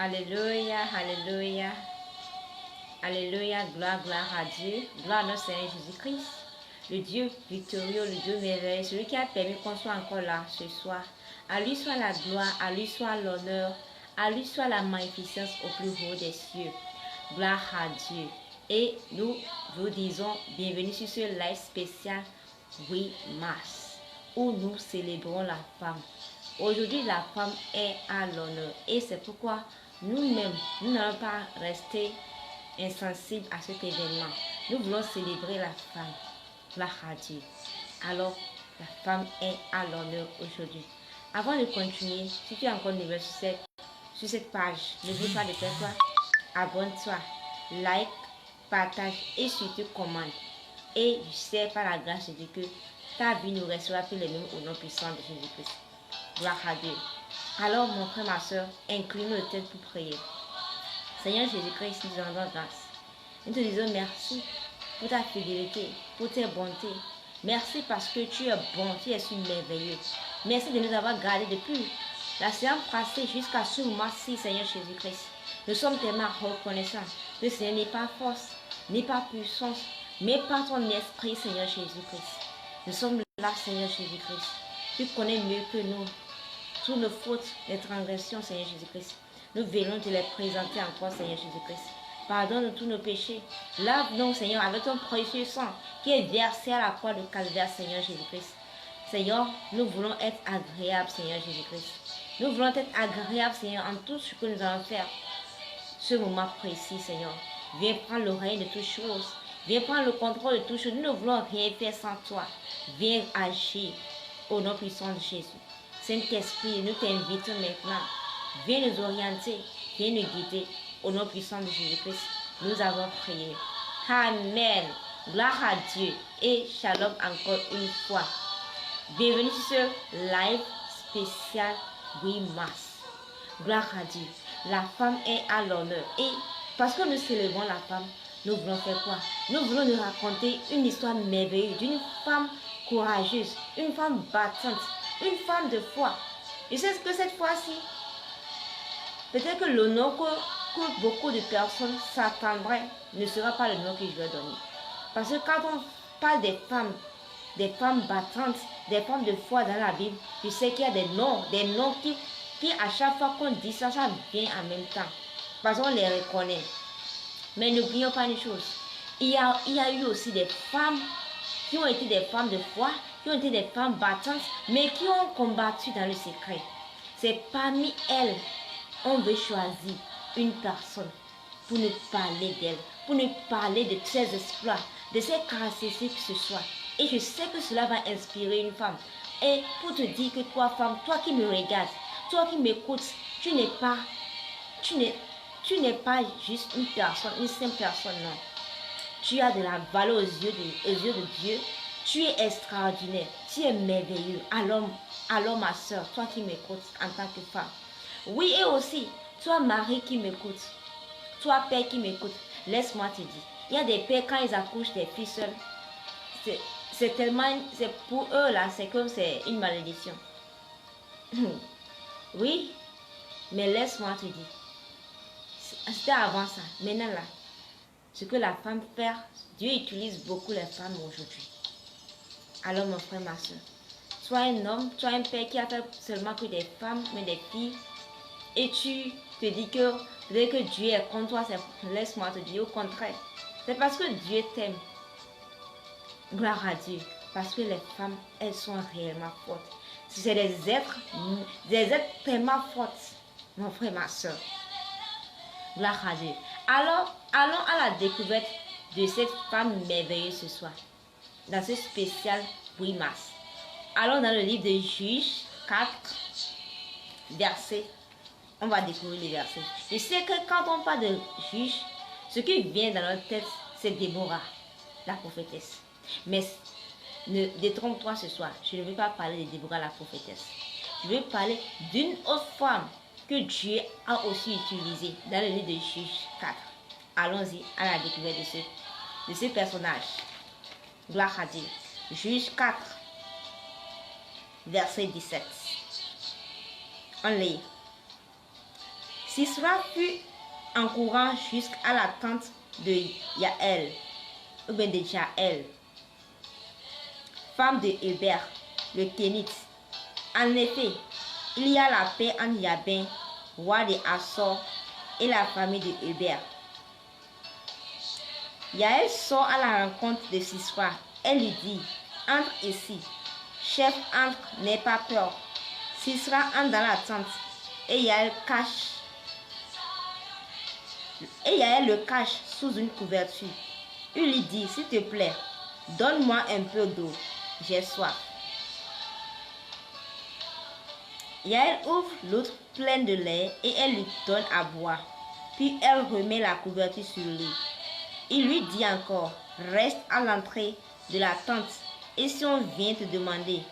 Alléluia, alléluia, alléluia, gloire à Dieu, gloire à notre Seigneur Jésus-Christ, le Dieu victorieux, le Dieu merveilleux, celui qui a permis qu'on soit encore là ce soir. À lui soit la gloire, à lui soit l'honneur, à lui soit la magnificence au plus haut des cieux. Gloire à Dieu. Et nous vous disons bienvenue sur ce live spécial 8 mars où nous célébrons la femme. Aujourd'hui, la femme est à l'honneur et c'est pourquoi nous-mêmes, nous n'allons pas rester insensibles à cet événement. Nous voulons célébrer la femme. Gloire à Dieu. Alors, la femme est à l'honneur aujourd'hui. Avant de continuer, si tu es encore nouveau sur cette page, n'oublie pas de faire quoi? Abonne-toi, like, partage et surtout commente. Et je sais par la grâce de Dieu que ta vie ne restera plus les mêmes au nom puissant de Jésus-Christ. Gloire à Dieu. Alors, mon frère, ma soeur, incline nos têtes pour prier. Seigneur Jésus-Christ, nous te rendons grâce. Nous te disons merci pour ta fidélité, pour tes bontés. Merci parce que tu es bon, tu es si merveilleux. Merci de nous avoir gardés depuis la séance passée jusqu'à ce moment-ci, Seigneur Jésus-Christ. Nous sommes tellement reconnaissants. Le Seigneur n'est pas force, n'est pas puissance, mais par ton esprit, Seigneur Jésus-Christ. Nous sommes là, Seigneur Jésus-Christ. Tu connais mieux que nous toutes nos fautes, les transgressions, Seigneur Jésus-Christ. Nous venons te les présenter encore, Seigneur Jésus-Christ. Pardonne tous nos péchés. Lave-nous, Seigneur, avec ton précieux sang qui est versé à la croix de Calvaire, Seigneur Jésus-Christ. Seigneur, nous voulons être agréables, Seigneur Jésus-Christ. Nous voulons être agréables, Seigneur, en tout ce que nous allons faire. Ce moment précis, Seigneur. Viens prendre le règne de toutes choses. Viens prendre le contrôle de toutes choses. Nous ne voulons rien faire sans toi. Viens agir au nom puissant de Jésus. Saint-Esprit, nous t'invitons maintenant. Viens nous orienter, viens nous guider. Au nom puissant de Jésus-Christ, nous avons prié. Amen. Gloire à Dieu et shalom encore une fois. Bienvenue sur ce live spécial 8 mars. Gloire à Dieu. La femme est à l'honneur. Et parce que nous célébrons la femme, nous voulons faire quoi? Nous voulons nous raconter une histoire merveilleuse d'une femme courageuse, une femme battante, une femme de foi. Et c'est ce que cette fois-ci, peut-être que le nom que beaucoup de personnes s'attendraient ne sera pas le nom que je vais donner. Parce que quand on parle des femmes battantes, des femmes de foi dans la Bible, tu sais qu'il y a des noms qui à chaque fois qu'on dit ça, ça vient en même temps. Parce qu'on les reconnaît. Mais n'oublions pas une chose. Il y a eu aussi des femmes qui ont été des femmes de foi, qui ont été des femmes battantes, mais qui ont combattu dans le secret. C'est parmi elles, on veut choisir une personne pour nous parler d'elle, pour nous parler de ses exploits, de ses caractéristiques que ce soit. Et je sais que cela va inspirer une femme. Et pour te dire que toi, femme, toi qui me regardes, toi qui m'écoutes, tu n'es pas juste une personne, une simple personne, non. Tu as de la valeur aux yeux de Dieu. Tu es extraordinaire. Tu es merveilleux. Alors ma soeur, toi qui m'écoutes en tant que femme. Oui, et aussi, toi Marie qui m'écoute. Toi père qui m'écoute. Laisse-moi te dire. Il y a des pères quand ils accouchent des filles seules. C'est tellement, c'est pour eux là, c'est comme c'est une malédiction. Oui, mais laisse-moi te dire. C'était avant ça. Maintenant là. Ce que la femme fait, Dieu utilise beaucoup les femmes aujourd'hui. Alors mon frère, ma soeur, sois un homme, sois un père qui a fait seulement que des femmes, mais des filles, et tu te dis que dès que Dieu est contre toi, laisse-moi te dire au contraire. C'est parce que Dieu t'aime. Gloire à Dieu. Parce que les femmes, elles sont réellement fortes. C'est des êtres tellement fortes, mon frère, ma soeur. Gloire à Dieu. Alors, allons à la découverte de cette femme merveilleuse ce soir, dans ce spécial 8 mars. Allons dans le livre de Juges 4, verset. On va découvrir les versets. Je sais que quand on parle de Juges, ce qui vient dans notre tête, c'est Déborah, la prophétesse. Mais ne détrompe-toi ce soir, je ne veux pas parler de Déborah, la prophétesse. Je veux parler d'une autre femme que Dieu a aussi utilisé dans le livre de Juges 4. Allons-y à la découverte de ce personnage. Gloire à Dieu. Juges 4, verset 17. On lit. Sisera fut en courant jusqu'à la tente de Yaël, ou bien de Jaël, femme de Héber, le Kénite. En effet, il y a la paix entre Yabin, roi de Assor, et la famille de Héber. Yaël sort à la rencontre de Sisera. Elle lui dit, entre ici, chef, entre, n'aie pas peur. Sisera entre dans la tente, et Yaël le cache sous une couverture. Il lui dit, s'il te plaît, donne-moi un peu d'eau, j'ai soif. Yaël ouvre l'autre pleine de lait et elle lui donne à boire. Puis elle remet la couverture sur lui. Il lui dit encore, reste à l'entrée de la tente et si on vient te demander,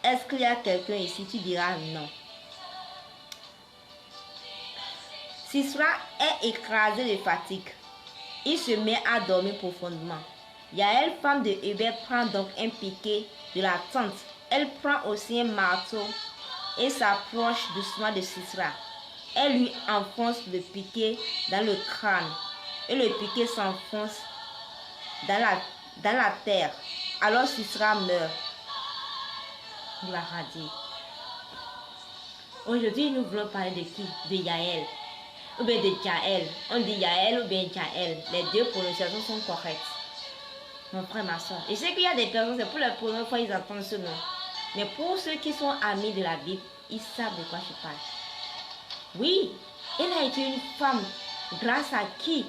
est-ce qu'il y a quelqu'un ici, tu diras non. Sisera est écrasé de fatigue. Il se met à dormir profondément. Yaël, femme de Héber, prend donc un piquet de la tente. Elle prend aussi un marteau et s'approche doucement de Sisera. Elle lui enfonce le piquet dans le crâne et le piquet s'enfonce dans la terre. Alors Sisera meurt. Gloire à Dieu. Aujourd'hui, nous voulons parler de qui? De Yaël. Ou bien de Jaël. On dit Yaël ou bien Jaël. Les deux prononciations sont correctes. Mon frère, ma soeur. Je sais qu'il y a des personnes, c'est pour la première fois qu'ils entendent ce nom. Mais pour ceux qui sont amis de la Bible, ils savent de quoi je parle. Oui, elle a été une femme grâce à qui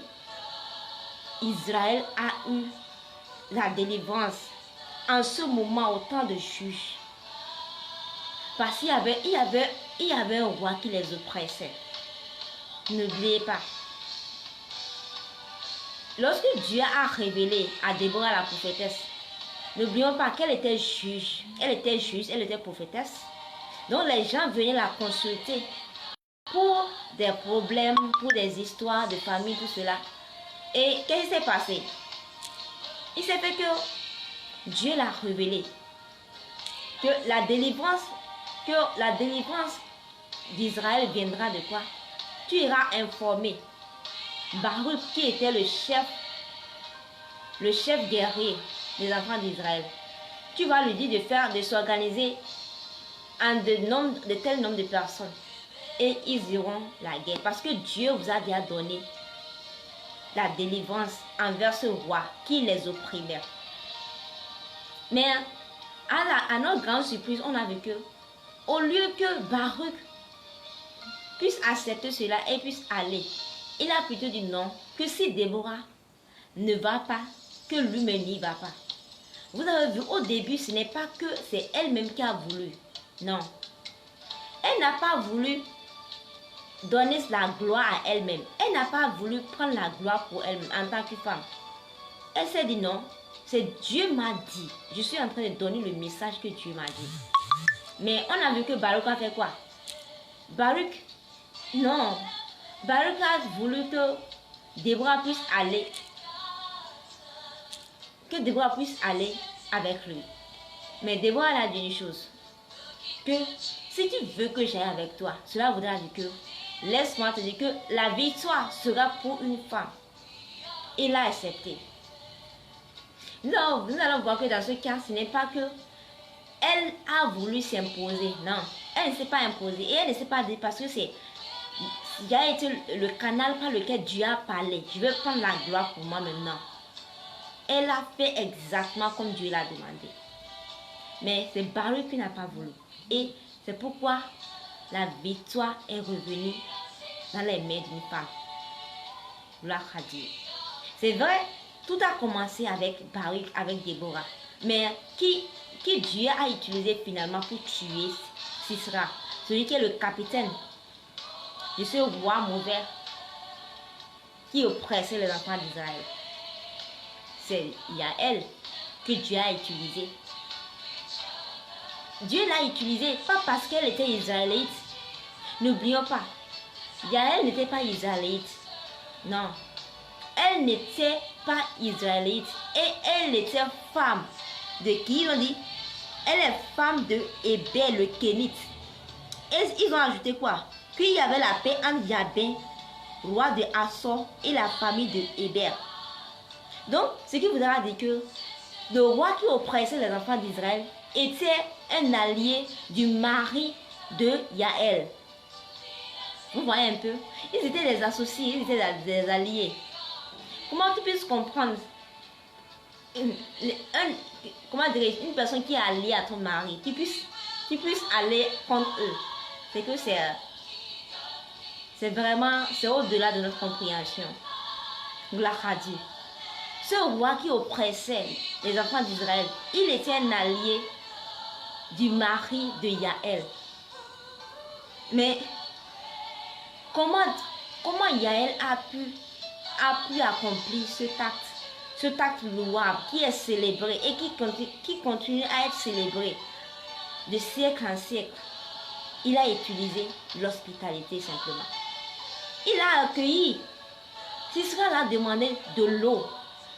Israël a eu la délivrance en ce moment au temps de juges. Parce qu'il y avait un roi qui les oppressait. N'oubliez pas. Lorsque Dieu a révélé à Déborah la prophétesse, n'oublions pas qu'elle était juge. Elle était juge, elle était prophétesse. Donc les gens venaient la consulter pour des problèmes, pour des histoires de famille, tout cela. Et qu'est-ce qui s'est passé? Il s'est fait que Dieu l'a révélé. Que la délivrance d'Israël viendra de quoi? Tu iras informer Baruch qui était le chef guerrier des enfants d'Israël. Tu vas lui dire de s'organiser en de tel nombre de personnes. Et ils iront la guerre. Parce que Dieu vous a déjà donné la délivrance envers ce roi qui les opprimait. Mais à notre grande surprise, on a vu que au lieu que Baruch puisse accepter cela et puisse aller, il a plutôt dit non, que si Déborah ne va pas, que lui-même n'y va pas. Vous avez vu, au début, ce n'est pas que c'est elle-même qui a voulu. Non. Elle n'a pas voulu donner la gloire à elle-même. Elle n'a pas voulu prendre la gloire pour elle-même en tant que femme. Elle s'est dit non, c'est Dieu m'a dit. Je suis en train de donner le message que Dieu m'a dit. Mais on a vu que Baruch a fait quoi? Baruch, non. Baruch a voulu que Déborah puisse aller. Que Déborah puisse aller avec lui. Mais Déborah a dit une chose. Que si tu veux que j'aille avec toi, cela voudra dire que laisse-moi te dire que la victoire sera pour une femme. Il a accepté. Non, nous allons voir que dans ce cas, ce n'est pas que elle a voulu s'imposer. Non, elle ne s'est pas imposée. Et elle ne s'est pas dit parce que c'est il a été le canal par lequel Dieu a parlé. Je vais prendre la gloire pour moi maintenant. Elle a fait exactement comme Dieu l'a demandé. Mais c'est Baruch qui n'a pas voulu. Et c'est pourquoi la victoire est revenue dans les mains d'une femme. Gloire à Dieu. C'est vrai, tout a commencé avec Baruch, avec Déborah. Mais qui Dieu a utilisé finalement pour tuer Sisera, celui qui est le capitaine de ce roi mauvais qui oppressait les enfants d'Israël. C'est Yaël que Dieu a utilisé. Dieu l'a utilisée pas parce qu'elle était israélite. N'oublions pas, Yaël n'était pas israélite. Non, elle n'était pas israélite et elle était femme de qui ils ont dit? Elle est femme de Héber le Kénite. Et ils ont ajouté quoi? qu'il y avait la paix entre Jabin, roi de Assor, et la famille de Héber. Donc, ce qui voudra dire que le roi qui oppressait les enfants d'Israël était un allié du mari de Yaël. Vous voyez un peu? Ils étaient des associés, ils étaient des alliés. Comment tu puisses comprendre comment dire, une personne qui est alliée à ton mari, tu puisses aller contre eux? C'est que c'est vraiment, c'est au-delà de notre compréhension. Gloire à Dieu. Ce roi qui oppressait les enfants d'Israël, il était un allié du mari de Yaël. Mais comment Yaël a pu accomplir cet acte louable qui est célébré et qui continue à être célébré de siècle en siècle? Il a utilisé l'hospitalité simplement. Il a accueilli. Sisera l'a demandé de l'eau,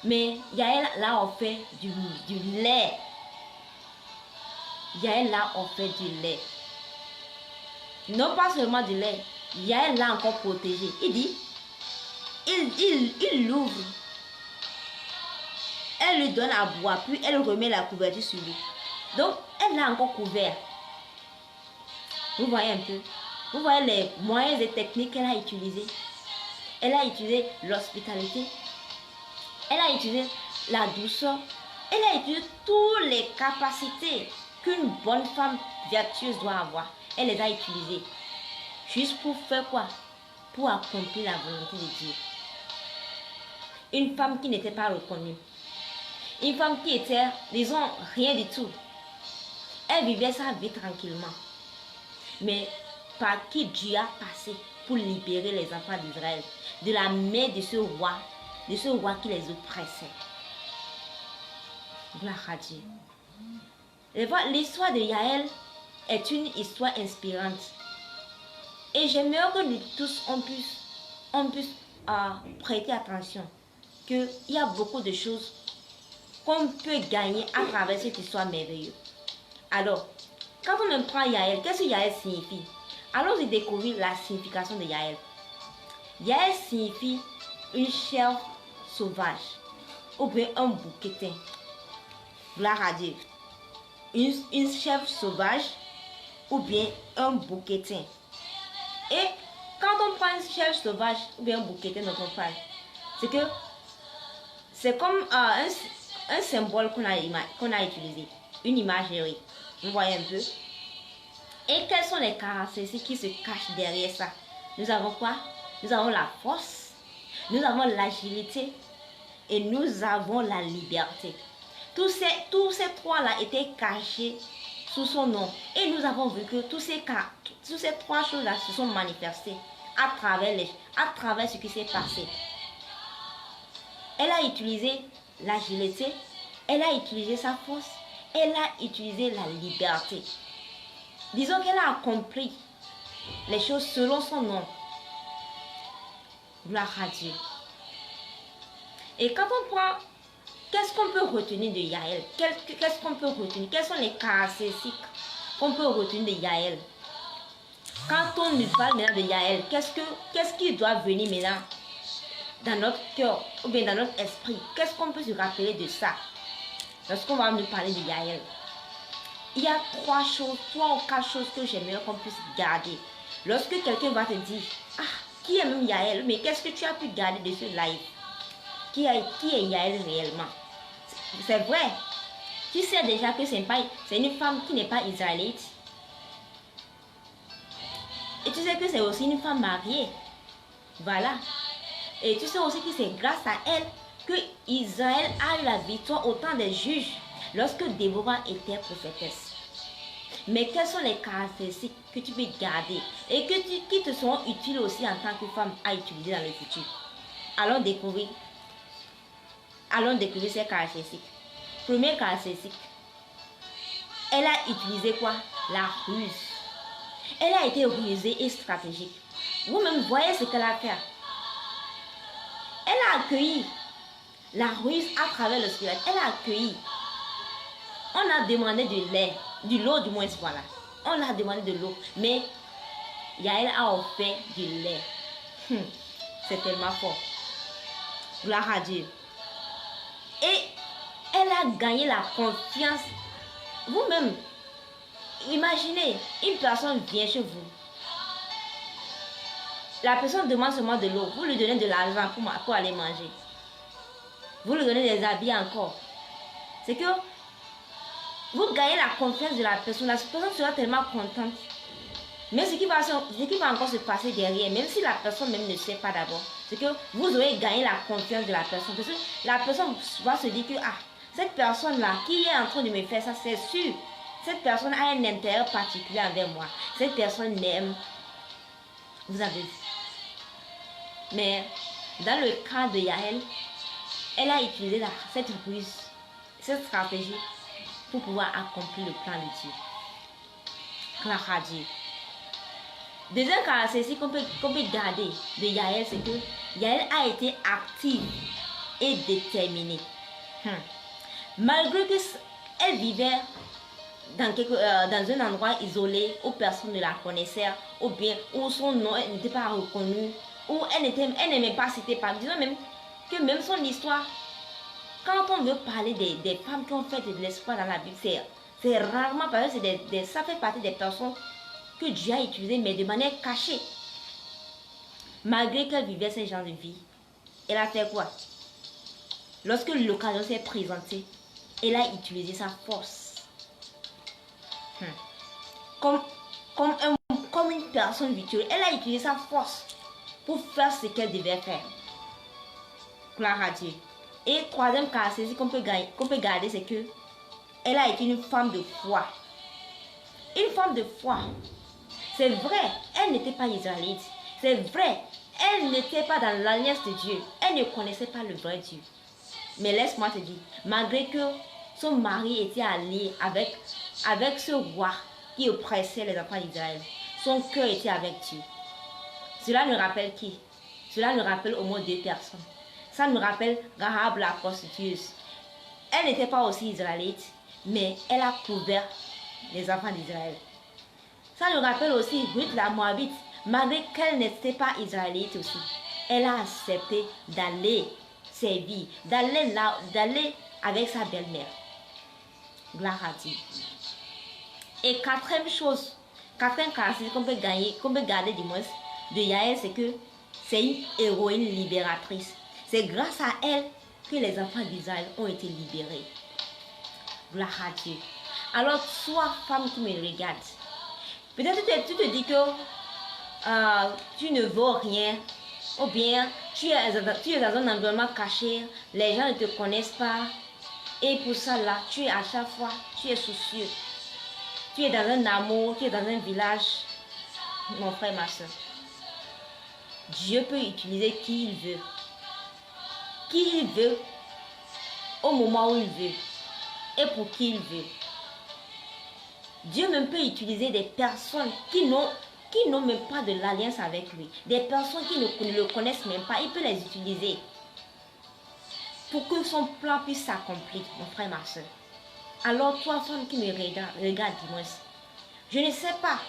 mais Yaël l'a offert du lait. Yaël l'a offert du lait. Non pas seulement du lait, Yaël l'a encore protégé. Il dit, il l'ouvre. Elle lui donne à boire, puis elle remet la couverture sur lui. Donc, elle l'a encore couvert. Vous voyez un peu? Vous voyez les moyens et techniques qu'elle a utilisés? Elle a utilisé l'hospitalité. Elle a utilisé la douceur. Elle a utilisé toutes les capacités qu'une bonne femme vertueuse doit avoir. Elle les a utilisées. Juste pour faire quoi? Pour accomplir la volonté de Dieu. Une femme qui n'était pas reconnue. Une femme qui était, disons, rien du tout. Elle vivait sa vie tranquillement. Mais par qui Dieu a passé pour libérer les enfants d'Israël de la main de ce roi qui les oppressait. Gloire à Dieu. L'histoire de Yaël est une histoire inspirante. Et j'aimerais que nous tous on puisse prêter attention qu'il y a beaucoup de choses qu'on peut gagner à travers cette histoire merveilleuse. Alors, quand on me prend Yaël, qu'est-ce que Yaël signifie? Allons-y découvrir la signification de Yaël. Yaël signifie une chèvre sauvage ou bien un bouquetin. Gloire à Dieu. Une chèvre sauvage ou bien un bouquetin. Et quand on prend une chèvre sauvage ou bien un bouquetin dont on parle, c'est comme un symbole qu'on a utilisé, une imagerie. Vous voyez un peu? Et quelles sont les caractéristiques qui se cachent derrière ça? Nous avons quoi? Nous avons la force, nous avons l'agilité et nous avons la liberté. Tous ces trois-là étaient cachés sous son nom. Et nous avons vu que tous ces trois choses-là se sont manifestées à travers ce qui s'est passé. Elle a utilisé l'agilité, elle a utilisé sa force, elle a utilisé la liberté. Disons qu'elle a accompli les choses selon son nom. Gloire à Dieu. Et quand on prend, qu'est-ce qu'on peut retenir de Yaël? Qu'est-ce qu'on peut retenir? Quelles sont les caractéristiques qu'on peut retenir de Yaël? Quand on nous parle maintenant de Yaël, qu'est-ce qui doit venir maintenant dans notre cœur ou bien dans notre esprit? Qu'est-ce qu'on peut se rappeler de ça lorsqu'on va nous parler de Yaël? Il y a trois ou quatre choses que j'aimerais qu'on puisse garder. Lorsque quelqu'un va te dire, qui est même Yaël? Mais qu'est-ce que tu as pu garder de ce live? Qui est Yaël réellement? C'est vrai. Tu sais déjà que c'est une femme qui n'est pas israélite. Et tu sais que c'est aussi une femme mariée. Voilà. Et tu sais aussi que c'est grâce à elle que Israël a eu la victoire au temps des juges lorsque Déborah était prophétesse. Mais quelles sont les caractéristiques que tu peux garder et qui te seront utiles aussi en tant que femme à utiliser dans le futur? Allons découvrir ces caractéristiques. Première caractéristique, elle a utilisé quoi? La ruse. Elle a été rusée et stratégique. Vous-même voyez ce qu'elle a fait. Elle a accueilli la ruse à travers le squelette. Elle a accueilli. On a demandé de l'eau du moins, voilà. On a demandé de l'eau. Mais Yaël a offert du lait. C'est tellement fort. Gloire à Dieu. Et elle a gagné la confiance. Vous-même, imaginez, une personne vient chez vous. La personne demande seulement de l'eau. Vous lui donnez de l'argent pour aller manger. Vous lui donnez des habits encore. C'est que vous gagnez la confiance de la personne. La personne sera tellement contente. Mais ce qui va encore se passer derrière, même si la personne même ne sait pas d'abord, c'est que vous aurez gagné la confiance de la personne. Parce que la personne va se dire que cette personne-là qui est en train de me faire ça, c'est sûr. Cette personne a un intérêt particulier envers moi. Cette personne m'aime. Vous avez vu. Mais dans le cas de Yaël, elle a utilisé cette ruse, cette stratégie pour pouvoir accomplir le plan de Dieu. Gloire à Dieu. Deuxième caractéristique qu'on peut garder de Yaël, c'est que Yaël a été active et déterminée. Malgré qu'elle vivait dans un endroit isolé où personne ne la connaissait, ou bien où son nom n'était pas reconnu, où elle n'aimait pas citer par. Disons même que même son histoire, quand on veut parler des femmes qui ont fait de l'espoir dans la Bible, c'est rarement parce que ça fait partie des personnes que Dieu a utilisées, mais de manière cachée. Malgré qu'elle vivait ce genre de vie, elle a fait quoi? Lorsque l'occasion s'est présentée, elle a utilisé sa force. Comme une personne virtuelle, elle a utilisé sa force pour faire ce qu'elle devait faire. Gloire à Dieu. Et troisième caractéristique qu'on peut garder, c'est que elle a été une femme de foi. Une femme de foi. C'est vrai, elle n'était pas israélite. C'est vrai, elle n'était pas dans l'alliance de Dieu. Elle ne connaissait pas le vrai Dieu. Mais laisse-moi te dire, malgré que son mari était allié avec ce roi qui oppressait les enfants d'Israël, son cœur était avec Dieu. Cela nous rappelle qui? Cela nous rappelle au moins deux personnes. Ça nous rappelle Rahab la prostitueuse. Elle n'était pas aussi israélite, mais elle a couvert les enfants d'Israël. Ça nous rappelle aussi Ruth la Moabite, malgré qu'elle n'était pas israélite aussi. Elle a accepté d'aller servir, d'aller avec sa belle-mère. Gloire à Dieu. Et quatrième caractéristique qu'on peut garder du moins de Yaël, c'est que c'est une héroïne libératrice. C'est grâce à elle que les enfants d'Israël ont été libérés. Gloire à Dieu. Alors, toi, femme qui me regarde, peut-être tu te dis que tu ne vaux rien, ou bien tu es dans un environnement caché, les gens ne te connaissent pas, et pour ça là, tu es à chaque fois, tu es soucieux. Tu es dans un amour, tu es dans un village, mon frère, ma soeur. Dieu peut utiliser qui il veut. Qui il veut, au moment où il veut, et pour qui il veut. Dieu même peut utiliser des personnes qui n'ont même pas de l'alliance avec lui. Des personnes qui ne le connaissent même pas, il peut les utiliser pour que son plan puisse s'accomplir, mon frère, ma soeur. Alors toi, femme qui me regarde, dis-moi, je ne sais pas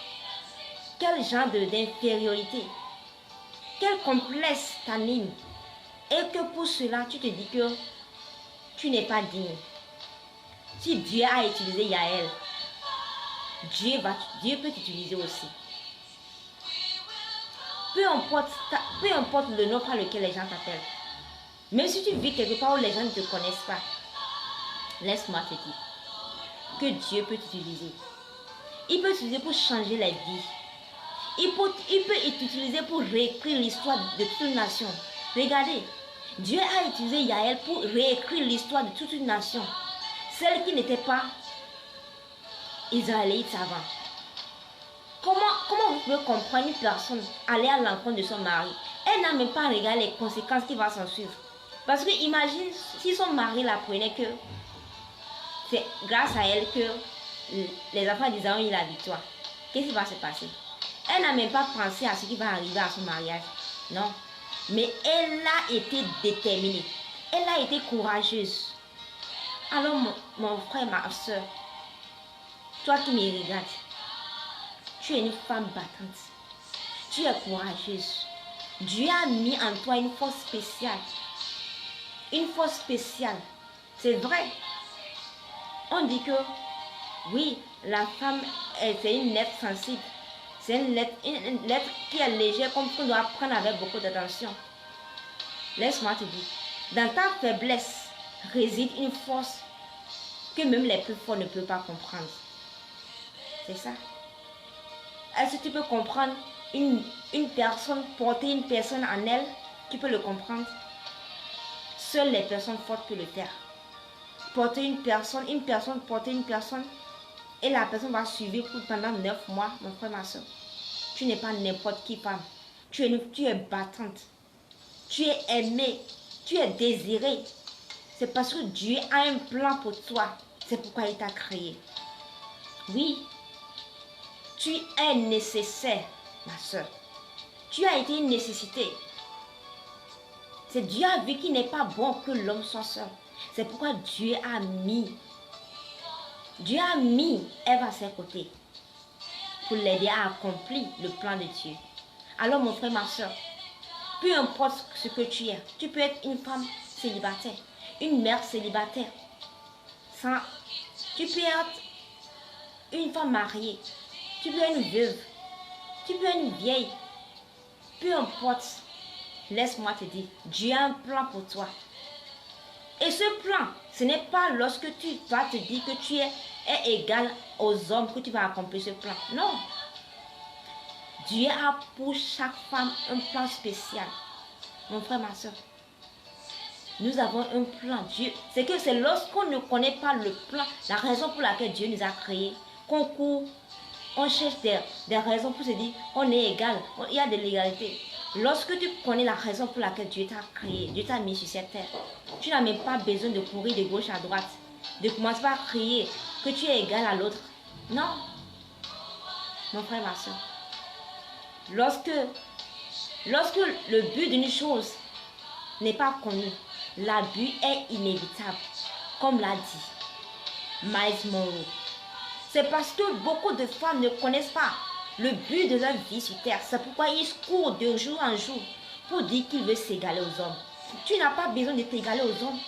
quel genre d'infériorité, quel complexe t'anime, et que pour cela, tu te dis que tu n'es pas digne. Si Dieu a utilisé Yaël, Dieu peut t'utiliser aussi. Peu importe le nom par lequel les gens t'appellent. Même si tu vis quelque part où les gens ne te connaissent pas, laisse-moi te dire que Dieu peut t'utiliser. Il peut t'utiliser pour changer la vie. Il peut t'utiliser pour réécrire l'histoire de toute une nation. Regardez, Dieu a utilisé Yaël pour réécrire l'histoire de toute une nation. Celle qui n'était pas israélite avant. Comment vous pouvez comprendre une personne aller à l'encontre de son mari? Elle n'a même pas regardé les conséquences qui vont s'en suivre. Parce que imagine si son mari l'apprenait que c'est grâce à elle que les enfants d'Israël ont eu la victoire. Qu'est-ce qui va se passer? Elle n'a même pas pensé à ce qui va arriver à son mariage. Non. Mais elle a été déterminée. Elle a été courageuse. Alors mon frère, ma soeur, toi qui me regardes, tu es une femme battante. Tu es courageuse. Dieu a mis en toi une force spéciale. Une force spéciale. C'est vrai. On dit que, oui, la femme, c'est une lettre sensible. C'est une lettre qui est légère, comme qu'on doit prendre avec beaucoup d'attention. Laisse-moi te dire, dans ta faiblesse réside une force que même les plus forts ne peuvent pas comprendre. C'est ça. Est-ce que tu peux comprendre une personne, porter une personne en elle? Tu peux le comprendre. Seules les personnes fortes peuvent le faire. Porter une personne porter une personne, et la personne va suivre pendant 9 mois, mon frère, ma soeur. Tu n'es pas n'importe qui femme. Tu es battante. Tu es aimée. Tu es désirée. C'est parce que Dieu a un plan pour toi. C'est pourquoi il t'a créé. Oui. Tu es nécessaire, ma soeur. Tu as été une nécessité. C'est Dieu a vu qu'il n'est pas bon que l'homme soit seul. C'est pourquoi Dieu a mis Ève à ses côtés pour l'aider à accomplir le plan de Dieu. Alors mon frère, ma soeur, peu importe ce que tu es, tu peux être une femme célibataire, une mère célibataire. Tu peux être une femme mariée, tu peux être une veuve, tu peux être une vieille. Peu importe, laisse-moi te dire, Dieu a un plan pour toi. Et ce plan, ce n'est pas lorsque tu vas te dire que tu es égal aux hommes que tu vas accomplir ce plan. Non. Dieu a pour chaque femme un plan spécial. Mon frère, ma soeur, nous avons un plan. Dieu, c'est lorsqu'on ne connaît pas le plan, la raison pour laquelle Dieu nous a créés, qu'on court, on cherche des raisons pour se dire on est égal, il y a de l'égalité. Lorsque tu connais la raison pour laquelle Dieu t'a créé, Dieu t'a mis sur cette terre, tu n'as même pas besoin de courir de gauche à droite, de commencer par crier que tu es égal à l'autre. Non. Mon frère, ma soeur, lorsque le but d'une chose n'est pas connu, l'abus est inévitable, comme l'a dit Miles Monroe. C'est parce que beaucoup de femmes ne connaissent pas le but de leur vie sur terre. C'est pourquoi ils courent de jour en jour pour dire qu'ils veulent s'égaler aux hommes. Tu n'as pas besoin de t'égaler aux hommes.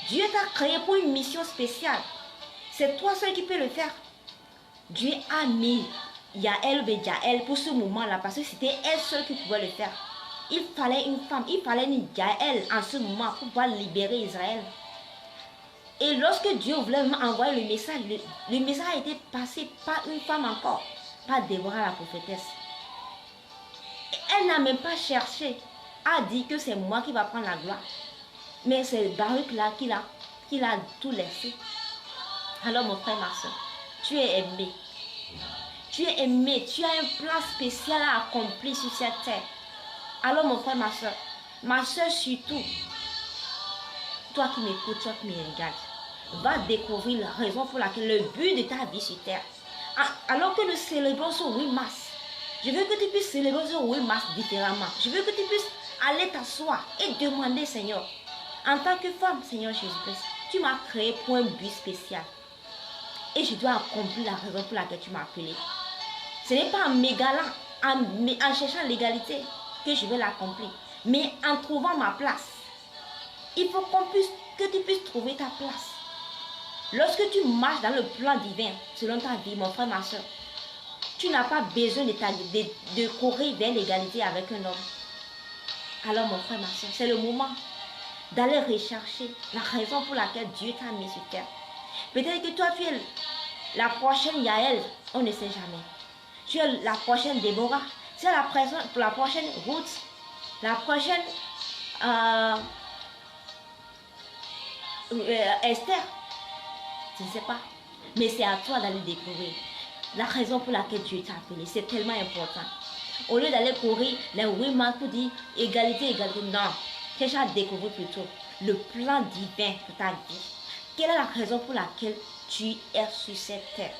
Dieu t'a créé pour une mission spéciale. C'est toi seul qui peux le faire. Dieu a mis Yael pour ce moment-là parce que c'était elle seule qui pouvait le faire. Il fallait une femme, il fallait une Yael en ce moment pour pouvoir libérer Israël. Et lorsque Dieu voulait envoyer le message a été passé par une femme encore, par Déborah la prophétesse. Et elle n'a même pas cherché à dire que c'est moi qui va prendre la gloire. Mais c'est Baruch là qui a tout laissé. Alors mon frère, ma soeur, tu es aimé. Tu es aimé, tu as un plan spécial à accomplir sur cette terre. Alors mon frère, ma soeur surtout, toi qui m'écoutes, toi qui me regardes, va découvrir la raison pour laquelle le but de ta vie sur terre. Alors que nous célébrons ce 8 mars, je veux que tu puisses célébrer ce 8 mars différemment. Je veux que tu puisses aller t'asseoir et demander, Seigneur, en tant que femme, Seigneur Jésus-Christ, tu m'as créé pour un but spécial. Et je dois accomplir la raison pour laquelle tu m'as appelé. Ce n'est pas en m'égalant, en cherchant l'égalité que je vais l'accomplir, mais en trouvant ma place. Il faut que tu puisses trouver ta place. Lorsque tu marches dans le plan divin, selon ta vie, mon frère, ma soeur, tu n'as pas besoin de courir vers l'égalité avec un homme. Alors, mon frère, ma soeur, c'est le moment d'aller rechercher la raison pour laquelle Dieu t'a mis sur terre. Peut-être que toi, tu es la prochaine Yael, on ne sait jamais. Tu es la prochaine Déborah, tu es la prochaine Ruth, la prochaine Esther. Je ne sais pas. Mais c'est à toi d'aller découvrir la raison pour laquelle Dieu t'a appelé. C'est tellement important. Au lieu d'aller courir les 8 mars pour dire égalité, non. Cherche à découvrir plutôt le plan divin pour ta vie. Quelle est la raison pour laquelle tu es sur cette terre?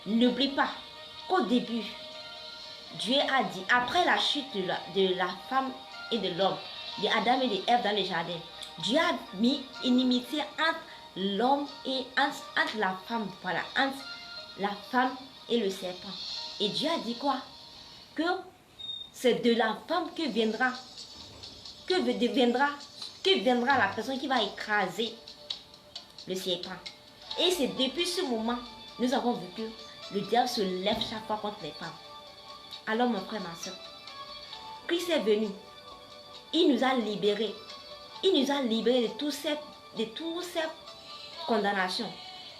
N'oublie pas qu'au début, Dieu a dit, après la chute de la femme et de l'homme, de Adam et d'Ève dans le jardin, Dieu a mis une inimitié entre l'homme et entre la femme, voilà, entre la femme et le serpent. Et Dieu a dit quoi? Que c'est de la femme que viendra la personne qui va écraser le serpent. Et c'est depuis ce moment, nous avons vu que le diable se lève chaque fois contre les femmes. Alors mon frère, ma soeur, Christ est venu. Il nous a libérés. Il nous a libérés de toutes ces condamnations,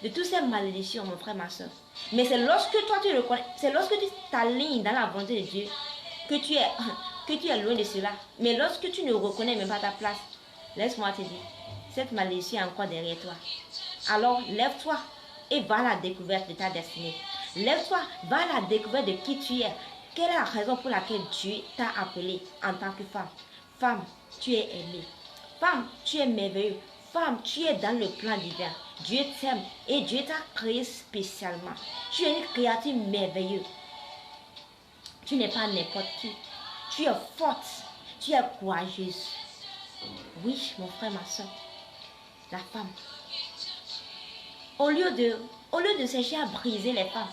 de toutes ces malédictions, mon frère, ma soeur. Mais c'est lorsque toi tu reconnais, c'est lorsque tu t'alignes dans la volonté de Dieu que tu es loin de cela. Mais lorsque tu ne reconnais même pas ta place, laisse-moi te dire, cette malédiction est encore derrière toi. Alors lève-toi et va à la découverte de ta destinée. Lève-toi, va à la découverte de qui tu es. Quelle est la raison pour laquelle Dieu t'a appelé en tant que femme? Femme, tu es aimée. Femme, tu es merveilleuse. Femme, tu es dans le plan divin. Dieu t'aime et Dieu t'a créé spécialement. Tu es une créature merveilleuse. Tu n'es pas n'importe qui. Tu es forte. Tu es courageuse. Oui, mon frère, ma soeur. La femme. Au lieu de chercher à briser les femmes,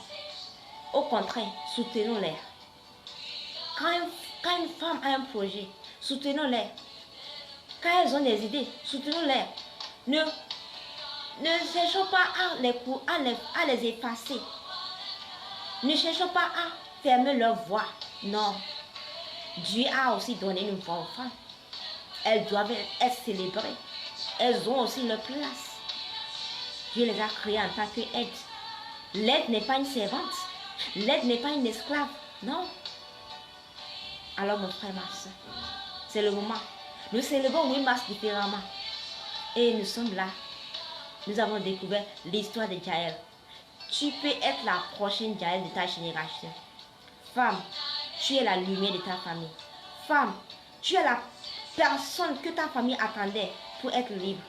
au contraire, soutenons-les. Quand une femme a un projet, soutenons-les. Quand elles ont des idées, soutenons-les. Ne cherchons pas à les effacer. Ne cherchons pas à fermer leur voix. Non. Dieu a aussi donné une voix aux femmes. Elles doivent être célébrées. Elles ont aussi leur place. Dieu les a créées en tant qu'aide. L'aide n'est pas une servante. L'aide n'est pas une esclave. Non. Alors mon frère, ma soeur, c'est le moment. Nous célébrons 8 mars différemment. Et nous sommes là. Nous avons découvert l'histoire de Jaël. Tu peux être la prochaine Jaël de ta génération. Femme, tu es la lumière de ta famille. Femme, tu es la personne que ta famille attendait pour être libre.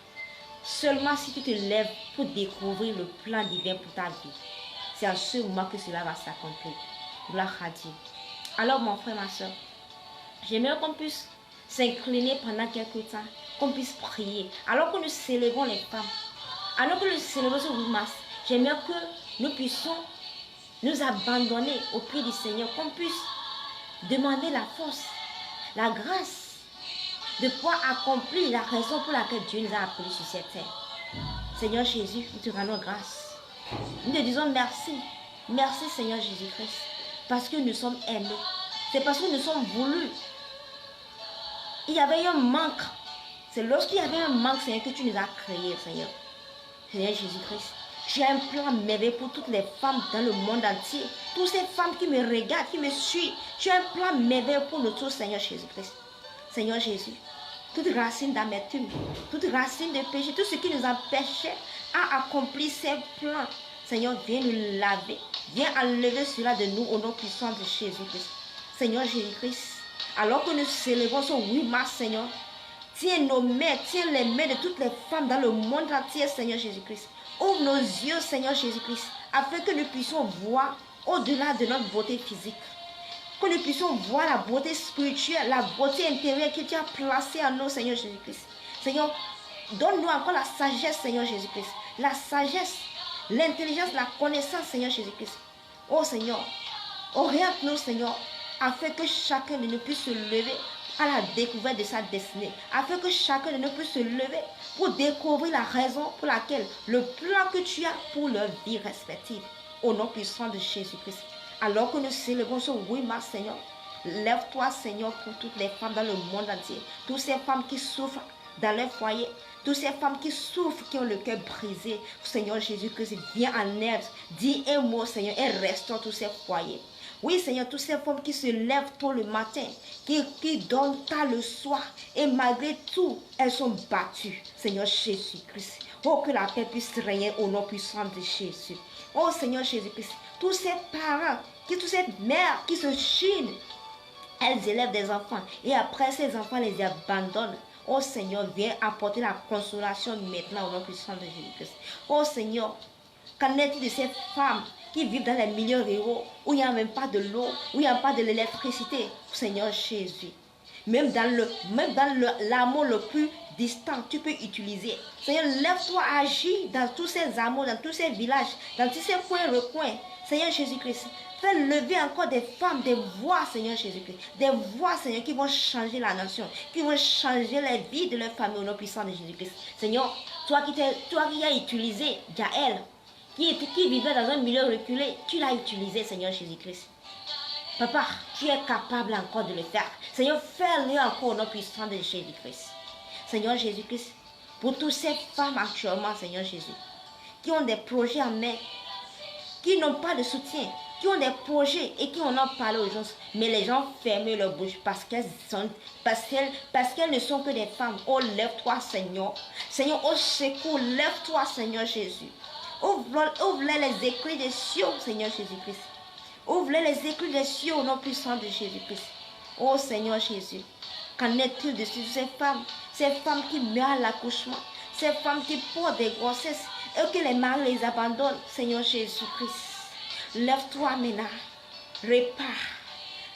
Seulement si tu te lèves pour découvrir le plan divin pour ta vie. C'est en ce moment que cela va s'accomplir. Gloire à Dieu. Alors mon frère, ma soeur, j'aimerais qu'on puisse s'incliner pendant quelques temps, qu'on puisse prier. Alors que nous célébrons les femmes, alors que nous célébrons ce 8 mars, j'aimerais que nous puissions nous abandonner au pied du Seigneur, qu'on puisse demander la force, la grâce de pouvoir accomplir la raison pour laquelle Dieu nous a appelés sur cette terre. Seigneur Jésus, nous te rendons grâce. Nous te disons merci. Merci Seigneur Jésus-Christ. Parce que nous sommes aimés. C'est parce que nous sommes voulus. Il y avait un manque. C'est lorsqu'il y avait un manque, Seigneur, que tu nous as créés, Seigneur. Seigneur Jésus-Christ, tu as un plan merveilleux pour toutes les femmes dans le monde entier. Toutes ces femmes qui me regardent, qui me suivent. Tu as un plan merveilleux pour nous tous, Seigneur Jésus-Christ. Seigneur Jésus, toute racine d'amertume, toute racine de péché, tout ce qui nous empêchait à accomplir ces plans, Seigneur, viens nous laver, viens enlever cela de nous au nom puissant de Jésus-Christ. Seigneur Jésus-Christ, alors que nous célébrons ce 8 mars, Seigneur, tiens nos mains, tiens les mains de toutes les femmes dans le monde entier, Seigneur Jésus-Christ. Ouvre nos yeux, Seigneur Jésus-Christ, afin que nous puissions voir au-delà de notre beauté physique. Que nous puissions voir la beauté spirituelle, la beauté intérieure que tu as placée en nous, Seigneur Jésus-Christ. Seigneur, donne-nous encore la sagesse, Seigneur Jésus-Christ. La sagesse, l'intelligence, la connaissance, Seigneur Jésus-Christ. Oh Seigneur, oriente-nous, Seigneur, afin que chacun de nous puisse se lever à la découverte de sa destinée. Afin que chacun de nous puisse se lever pour découvrir la raison pour laquelle le plan que tu as pour leur vie respective. Au nom puissant de Jésus-Christ. Alors que nous célébrons ce 8 mars, Seigneur, lève-toi, Seigneur, pour toutes les femmes dans le monde entier. Toutes ces femmes qui souffrent dans leur foyer. Toutes ces femmes qui souffrent, qui ont le cœur brisé. Seigneur Jésus-Christ, viens en aide. Dis un mot, Seigneur, et restaure tous ces foyers. Oui, Seigneur, toutes ces femmes qui se lèvent tôt le matin, qui dorment tard le soir, et malgré tout, elles sont battues. Seigneur Jésus-Christ, oh, que la paix puisse régner au nom puissant de Jésus. Oh, Seigneur Jésus-Christ, tous ces parents, toutes ces mères qui se chinent, elles élèvent des enfants, et après ces enfants les abandonnent. Oh Seigneur, viens apporter la consolation maintenant au nom puissant de Jésus-Christ. Oh Seigneur, qu'en est-il de ces femmes qui vivent dans les milieux ruraux où il n'y a même pas de l'eau, où il n'y a pas de l'électricité? Seigneur Jésus, même dans l'amour le plus distant, tu peux utiliser. Seigneur, lève-toi, agis dans tous ces amours, dans tous ces villages, dans tous ces coins recoins. Seigneur Jésus-Christ, fais lever encore des femmes, des voix, Seigneur Jésus-Christ. Des voix, Seigneur, qui vont changer la nation, qui vont changer la vie de leur famille au nom puissant de Jésus-Christ. Seigneur, toi qui as utilisé Jaël, qui vivait dans un milieu reculé, tu l'as utilisé, Seigneur Jésus-Christ. Papa, tu es capable encore de le faire. Seigneur, fais-le encore au nom puissant de Jésus-Christ. Seigneur Jésus-Christ, pour toutes ces femmes actuellement, Seigneur Jésus, qui ont des projets en main, qui n'ont pas de soutien, qui ont des projets et qui en ont parlé aux gens, mais les gens ferment leur bouche parce qu'elles ne sont que des femmes. Oh, lève-toi, Seigneur. Seigneur, au secours, lève-toi, Seigneur Jésus. Ouvre les écrits des cieux, Seigneur Jésus-Christ. Ouvre les écrits des cieux au nom puissant de Jésus-Christ. Oh, Seigneur Jésus, qu'en est-il de ces femmes qui meurent à l'accouchement, ces femmes qui portent des grossesses et que les maris les abandonnent, Seigneur Jésus-Christ. Lève-toi maintenant, répare,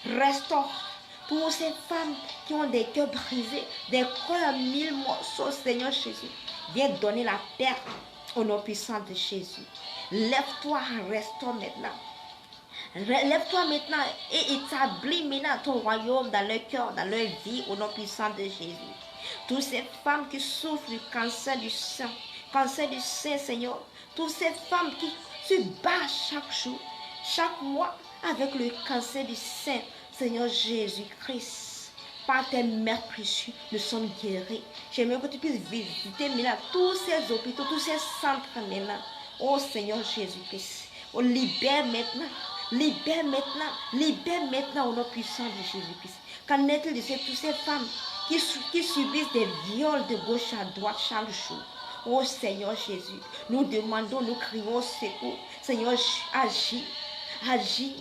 restaure pour ces femmes qui ont des cœurs brisés, des cœurs à 1000 morceaux, Seigneur Jésus. Viens donner la paix au nom puissant de Jésus. Lève-toi, restaure maintenant. Lève-toi maintenant et établis maintenant ton royaume dans leur cœur, dans leur vie, au nom puissant de Jésus. Toutes ces femmes qui souffrent du cancer du sein, Seigneur. Toutes ces femmes qui se battent chaque jour, chaque mois avec le cancer du sein, Seigneur Jésus-Christ. Par tes mères précieuses, nous sommes guéris. J'aimerais que tu puisses visiter maintenant tous ces hôpitaux, tous ces centres maintenant. Oh Seigneur Jésus-Christ, oh, libère maintenant au nom puissant de Jésus-Christ. Qu'en est-il de toutes ces femmes qui subissent des viols de gauche à droite chaque jour? Oh Seigneur Jésus, nous demandons, nous crions au secours. Seigneur, agis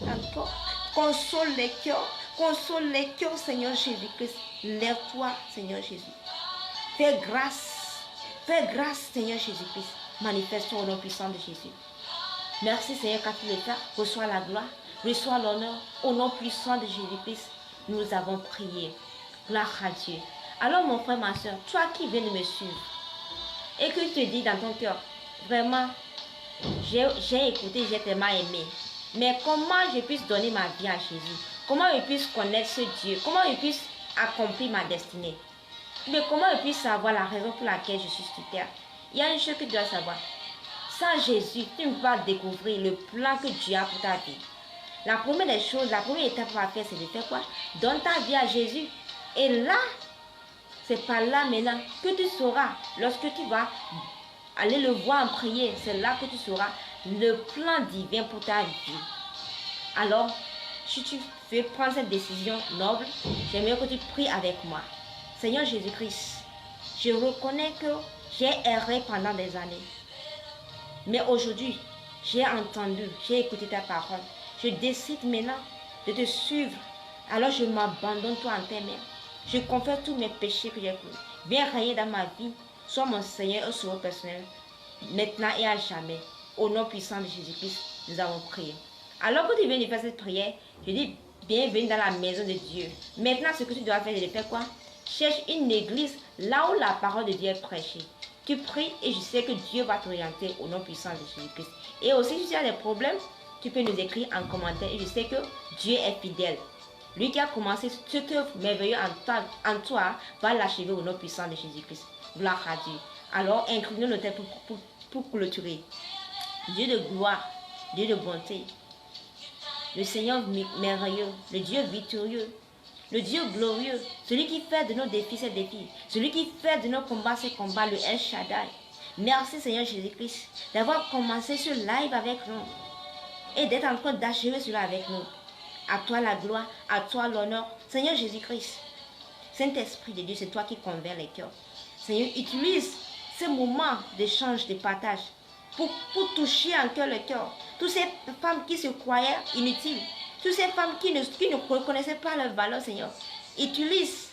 encore. Console les cœurs, Seigneur Jésus-Christ. Lève-toi, Seigneur Jésus. Fais grâce, Seigneur Jésus-Christ. Manifeste-toi au nom puissant de Jésus. Merci Seigneur, car tu le fais. Reçois la gloire, reçois l'honneur. Au nom puissant de Jésus-Christ, nous avons prié. Gloire à Dieu. Alors mon frère, ma soeur, toi qui viens de me suivre, et que tu te dis dans ton cœur, vraiment, j'ai écouté, j'ai tellement aimé. Mais comment je puisse donner ma vie à Jésus? Comment je puisse connaître ce Dieu? Comment je puisse accomplir ma destinée? Mais comment je puisse savoir la raison pour laquelle je suis sur terre? Il y a une chose que tu dois savoir. Sans Jésus, tu ne peux pas découvrir le plan que Dieu a pour ta vie. La première des choses, la première étape à faire, c'est de faire quoi? Donne ta vie à Jésus. Et là, c'est par là maintenant que tu sauras, lorsque tu vas aller le voir en prière, c'est là que tu sauras le plan divin pour ta vie. Alors, si tu veux prendre cette décision noble, j'aimerais que tu pries avec moi. Seigneur Jésus-Christ, je reconnais que j'ai erré pendant des années. Mais aujourd'hui, j'ai entendu, j'ai écouté ta parole. Je décide maintenant de te suivre. Alors je m'abandonne toi en tes mains. Je confesse tous mes péchés que j'ai commis. Viens régner dans ma vie. Sois mon Seigneur et Sauveur personnel. Maintenant et à jamais. Au nom puissant de Jésus-Christ, nous avons prié. Alors que tu viens de faire cette prière, je dis bienvenue dans la maison de Dieu. Maintenant, ce que tu dois faire, c'est de faire quoi? Cherche une église là où la parole de Dieu est prêchée. Tu pries et je sais que Dieu va t'orienter au nom puissant de Jésus-Christ. Et aussi, si tu as des problèmes, tu peux nous écrire en commentaire et je sais que Dieu est fidèle. Lui qui a commencé cette œuvre merveilleuse en toi va l'achever au nom puissant de Jésus-Christ. Gloire à Dieu. Alors, inclinons nos têtes pour clôturer. Dieu de gloire, Dieu de bonté, le Seigneur merveilleux, le Dieu victorieux, le Dieu glorieux, celui qui fait de nos défis ses défis, celui qui fait de nos combats ses combats, le El Shaddai. Merci Seigneur Jésus-Christ d'avoir commencé ce live avec nous et d'être en train d'achever cela avec nous. À toi la gloire, à toi l'honneur. Seigneur Jésus-Christ, Saint-Esprit de Dieu, c'est toi qui convaincs les cœurs. Seigneur, utilise ces moments d'échange, de partage pour toucher en cœur le cœur. Toutes ces femmes qui se croyaient inutiles, toutes ces femmes qui ne reconnaissaient pas leur valeur, Seigneur. Utilise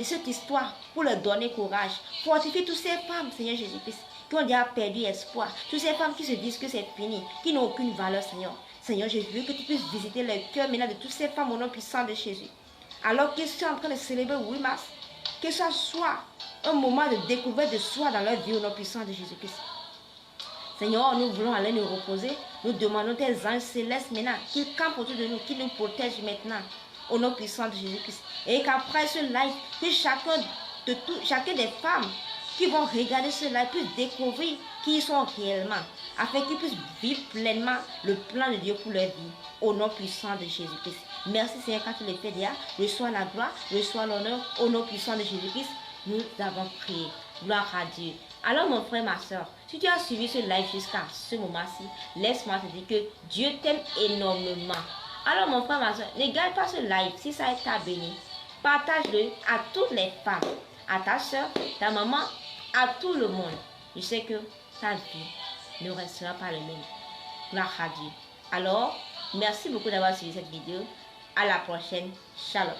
cette histoire pour leur donner courage. Fortifie toutes ces femmes, Seigneur Jésus-Christ, qui ont déjà perdu espoir. Toutes ces femmes qui se disent que c'est fini, qui n'ont aucune valeur, Seigneur. Seigneur, je veux que tu puisses visiter le cœur maintenant de toutes ces femmes au nom puissant de Jésus. Alors qu'ils sont en train de célébrer 8 mars, que ça soit un moment de découverte de soi dans leur vie au nom puissant de Jésus-Christ. Seigneur, nous voulons aller nous reposer. Nous demandons tes anges célestes maintenant qu'ils campent autour de nous, qu'ils nous protègent maintenant. Au nom puissant de Jésus-Christ. Et qu'après ce live, que chacun des femmes qui vont regarder ce live puissent découvrir qui ils sont réellement, afin qu'ils puissent vivre pleinement le plan de Dieu pour leur vie. Au nom puissant de Jésus-Christ. Merci Seigneur quand tu le fais déjà. Reçois la gloire, reçois l'honneur. Au nom puissant de Jésus-Christ, nous avons prié. Gloire à Dieu. Alors mon frère, ma soeur, si tu as suivi ce live jusqu'à ce moment-ci, laisse-moi te dire que Dieu t'aime énormément. Alors mon frère, ma soeur, ne garde pas ce live si ça t'a béni. Partage-le à toutes les femmes, à ta soeur, ta maman, à tout le monde. Je sais que ta vie ne restera pas la même. Gloire à Dieu. Alors, merci beaucoup d'avoir suivi cette vidéo. À la prochaine. Shalom.